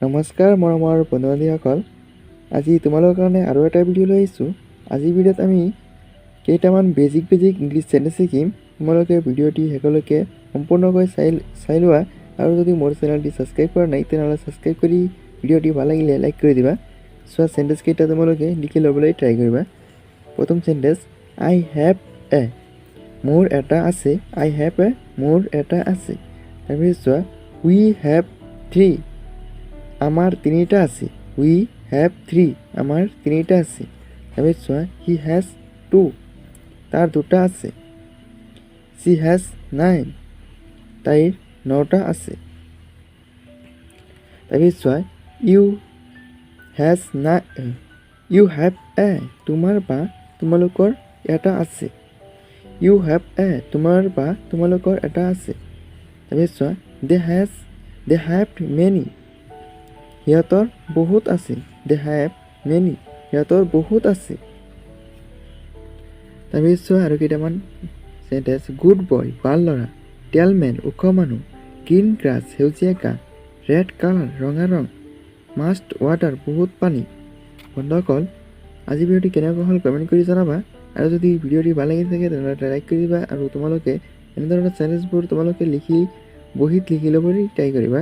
নমস্কাৰ মৰমৰ বন্ধু-বান্ধৱীসকল, আজি তোমালোকৰ কাৰণে আৰু এটা ভিডিঅ' লৈ আহিছোঁ। আজিৰ ভিডিঅ'ত আমি কেইটামান বেজিক ইংলিছ চেণ্টেন্স শিকিম। তোমালোকে ভিডিঅ'টি শেষলৈকে সম্পূৰ্ণকৈ চাই লোৱা আৰু যদি মোৰ চেনেলটি ছাবস্ক্ৰাইব কৰা নাই তেনেহ'লে ছাবস্ক্ৰাইব কৰি ভিডিঅ'টি ভাল লাগিলে লাইক কৰি দিবা। চোৱা চেণ্টেন্স কেইটা তোমালোকে লিখি ল'বলৈ ট্ৰাই কৰিবা। প্ৰথম চেণ্টেন্স, আই হেভ এ, মোৰ এটা আছে। আই হেভ এ, মোৰ এটা আছে। তাৰপিছত চোৱা, উই হেভ থ্ৰী, আমাৰ তিনিটা আছে। উই হ্যাভ থ্ৰী, আমাৰ তিনিটা আছে। তাৰপিছত চোৱা, হি হেজ টু, তাৰ দুটা আছে। চি হেজ নাইন, তাইৰ নটা আছে। তাৰপিছত চোৱা, ইউ হেভ এ, তোমাৰ বা তোমালোকৰ এটা আছে। ইউ হেভ এ, তোমাৰ বা তোমালোকৰ এটা আছে। তাৰপিছত চোৱা, দে হেভ মেনি, সিহঁতৰ বহুত আছে। দে হেভ মেনি, সিহঁতৰ বহুত আছে। তাৰপিছত চোৱা আৰু কেইটামান চেণ্টেন্স, গুড বয়, ভাল ল'ৰা। টেল মেন, ওখ মানুহ। গ্ৰীণ গ্ৰাছ, সেউজীয়া ঘাঁহ। ৰেড কালাৰ, ৰঙা ৰং। মাষ্ট ৱাটাৰ, বহুত পানী। বন্ধুসকল, আজি ভিডিঅ'টি কেনেকুৱা হ'ল কমেণ্ট কৰি জনাবা আৰু যদি ভিডিঅ'টি ভাল লাগি থাকে তেনেহ'লে লাইক কৰি দিবা আৰু তোমালোকে এনেধৰণৰ চেলেঞ্জবোৰ তোমালোকে বহীত লিখি ল'বলৈ ট্ৰাই কৰিবা।